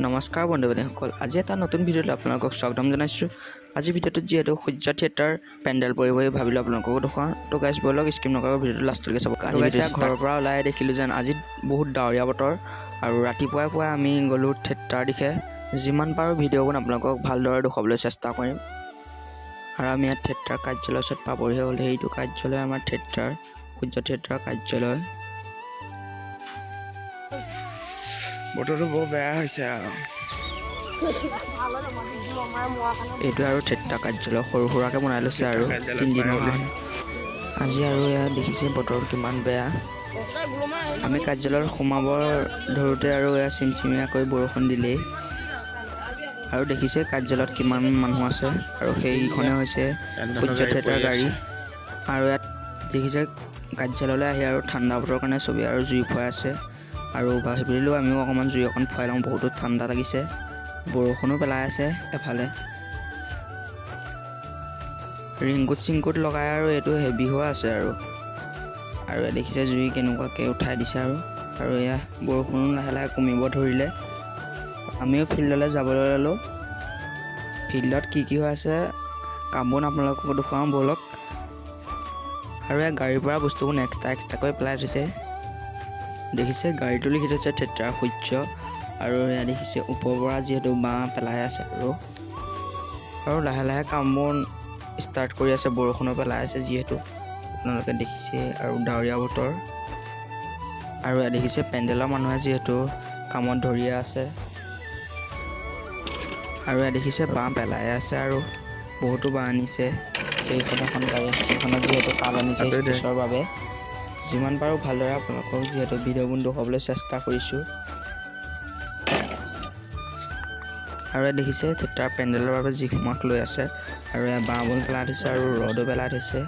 নমস্কাৰ বন্ধু বান্ধৱীসকল, আজি এটা নতুন ভিডিঅ'ত আপোনালোকক স্বাগতম জনাইছোঁ। আজিৰ ভিডিঅ'টোত যিহেতু সূৰ্য থিয়েটাৰ পেণ্ডেল পৰিব ভাবিলোঁ আপোনালোককো দেখুৱাওঁ। তো গাইজ ব'লক স্কিপ নকৰাকৈ ভিডিঅ'টো লাষ্টলৈকে চাব। ঘৰৰ পৰা ওলাই দেখিলোঁ যেন আজি বহুত ডাৱৰীয়া বতৰ আৰু ৰাতিপুৱাই পুৱাই আমি গ'লোঁ থিয়েটাৰ দিশে। যিমান পাৰোঁ ভিডিঅ'বোৰ আপোনালোকক ভালদৰে দেখুৱাবলৈ চেষ্টা কৰিম। আৰু আমি ইয়াত থিয়েটাৰ কাৰ্যালয়ৰ ওচৰত পাবহিয়ে হ'ল। সেইটো কাৰ্যালয় আমাৰ থিয়েটাৰ সূৰ্য থিয়েটাৰ কাৰ্যালয়। বতৰটো বৰ বেয়া হৈছে আৰু এইটো আৰু থিয়েটাৰ কাৰ্যালয় সৰু সুৰাকৈ বনাই লৈছে আৰু 3 দিনৰ কাৰণে। আজি আৰু এয়া দেখিছে বতৰটো কিমান বেয়া। আমি কাৰ্যালয়ত সোমাব ধৰোঁতে আৰু এয়া চিমচিমীয়াকৈ বৰষুণ দিলেই। আৰু দেখিছে কাৰ্যালয়ত কিমান মানুহ আছে আৰু সেইখনে হৈছে সূৰ্য থিয়েটাৰ গাড়ী। আৰু ইয়াত দেখিছে কাৰ্যালয়লৈ আহি আৰু ঠাণ্ডা বতৰৰ কাৰণে চবেই আৰু জুই ফুৱাই আছে। আৰু ভাবিলোঁ আমিও অকণমান জুই অকণ ফুৱাই লওঁ, বহুতো ঠাণ্ডা লাগিছে। বৰষুণো পেলাই আছে এফালে। ৰিংকুট চিংকুট লগাই আৰু এইটো হেভি হৈ আছে আৰু দেখিছে জুই কেনেকুৱাকৈ উঠাই দিছে আৰু এয়া বৰষুণো লাহে লাহে কমিব ধৰিলে। আমিও ফিল্ডলৈ যাবলৈ ল'লোঁ। ফিল্ডত কি হৈ আছে কামবোৰ আপোনালোকক দেখুৱাওঁ ব'লক। আৰু এয়া গাড়ীৰ পৰা বস্তুবোৰ এক্সট্ৰাকৈ পেলাই থৈছে। দেখিছে গাড়ীটো লিখি থৈছে থিয়েটাৰ সূৰ্য। আৰু এয়া দেখিছে ওপৰৰ পৰা যিহেতু বাঁহ পেলাই আছে আৰু লাহে লাহে কামবোৰ ষ্টাৰ্ট কৰি আছে। বৰষুণো পেলাই আছে যিহেতু আপোনালোকে দেখিছে আৰু ডাৱৰীয়া বতৰ। আৰু এয়া দেখিছে পেণ্ডেলৰ মানুহে যিহেতু কামত ধৰিয়ে আছে। আৰু এয়া দেখিছে বাঁহ পেলাই আছে আৰু বহুতো বাঁহ আনিছে। সেইখন এখন গাড়ী, সেইখনত যিহেতু কাল আনিছে ষ্টেজৰ বাবে। যিমান পাৰোঁ ভালদৰে আপোনালোকক যিহেতু ভিডিঅ'বোৰ দেখুৱাবলৈ চেষ্টা কৰিছোঁ। আৰু এয়া দেখিছে থিয়েটাৰ পেণ্ডেলৰ বাবে যিসমূহ লৈ আছে আৰু এয়া বাঁহবোৰ পেলাই থৈছে আৰু ৰডো পেলাই থৈছে।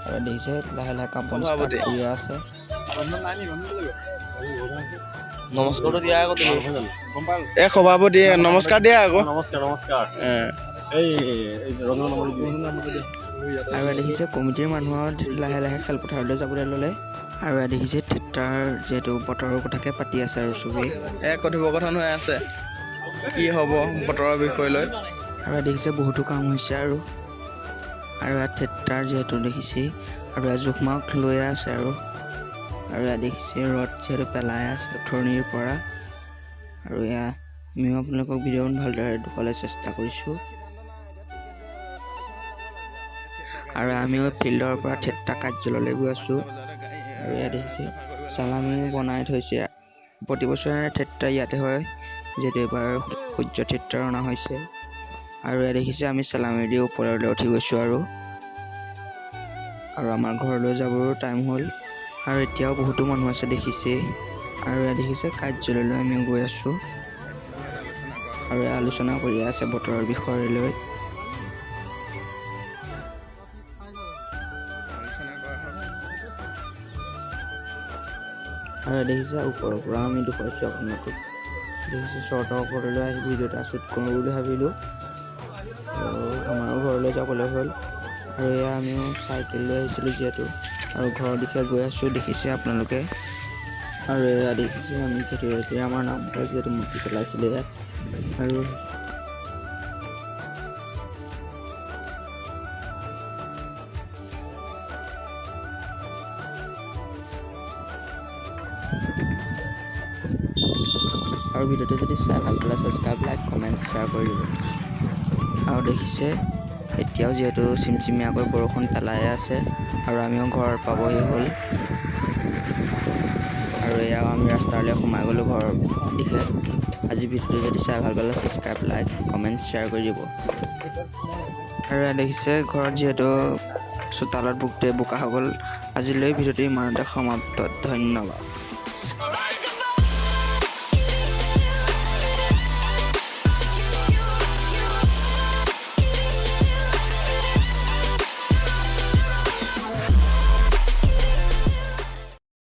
আৰু দেখিছে লাহে লাহে কাম ষ্টাৰ্ট কৰি আছে। নমস্কাৰটো দিয়া আকৌ খবৰ দিয়ে নমস্কাৰ দিয়া আকৌ নমস্কাৰ আৰু দেখিছে কমিটিৰ মানুহৰ লাহে লাহে খেলপথাৰলৈ যাবলৈ ল'লে। আৰু দেখিছে থিয়েটাৰ যিহেতু বতৰৰ কথাকে পাতি আছে আৰু চবেই কথোপকথন হৈ আছে কি হ'ব বতৰৰ বিষয় লৈ। আৰু দেখিছে বহুতো কাম হৈছে আৰু ইয়াত থিয়েটাৰ যিহেতু দেখিছেই আৰু জোখমাখ লৈ আছে আৰু দেখিছে ৰড যিহেতু পেলাই আছে উঠনিৰ পৰা। আৰু এয়া আমিও আপোনালোকক ভিডিঅ'খন ভালদৰে দেখুৱাবলৈ চেষ্টা কৰিছোঁ। আৰু আমিও ফিল্ডৰ পৰা থিয়েটাৰ কাৰ্যালয়লৈ গৈ আছোঁ। আৰু ইয়াত দেখিছে চালামি বনাই থৈছে। প্ৰতি বছৰে থিয়েটাৰ ইয়াতে হয়, যিহেতু এইবাৰ সূৰ্য থিয়েটাৰ অনা হৈছে। আৰু ইয়াত দেখিছে আমি চালামি দি ওপৰলৈ উঠি গৈছোঁ আৰু আমাৰ ঘৰলৈ যাবৰো টাইম হ'ল। আৰু এতিয়াও বহুতো মানুহ আছে দেখিছেই। আৰু ইয়াত দেখিছে কাৰ্যালয়লৈ আমি গৈ আছোঁ আৰু আলোচনা কৰি আছে বতৰৰ বিষয় লৈ। আৰু দেখিছে ওপৰৰ পৰা আমি দেখুৱাইছোঁ আপোনালোকক। দেখিছে চৰ্টৰ ওপৰলৈ আহি ভিডিঅ' এটা শ্বুট কৰোঁ বুলি ভাবিলোঁ। আৰু আমাৰো ঘৰলৈ যাবলৈ হ'ল। আৰু এয়া আমিও চাইকেল লৈ আহিছিলোঁ যিহেতু আৰু ঘৰৰ দিশে গৈ আছোঁ দেখিছে আপোনালোকে। আৰু এয়া দেখিছে আমি এতিয়া আমাৰ নামঘৰ যিহেতু মূৰ্তি পেলাইছিলে ইয়াত। আৰু ভিডিঅ'টো যদি চাই ভাল পালে ছাবস্ক্ৰাইব, লাইক, কমেণ্ট, শ্বেয়াৰ কৰি দিব। আৰু দেখিছে এতিয়াও যিহেতু চিমচিমীয়াকৈ বৰষুণ পেলাই আছে আৰু আমিও ঘৰ পাবহি হ'ল। আৰু এয়াও আমি ৰাস্তালৈ সোমাই গ'লোঁ ঘৰৰ দিশে। আজি ভিডিঅ'টো যদি চাই ভাল পালে ছাবস্ক্ৰাইব, লাইক, কমেণ্ট, শ্বেয়াৰ কৰি দিব। আৰু এয়া দেখিছে ঘৰত যিহেতু চোতালত বোকা হৈ গ'ল। আজিলৈ ভিডিঅ'টো ইমানতে সমাপ্ত। ধন্যবাদ।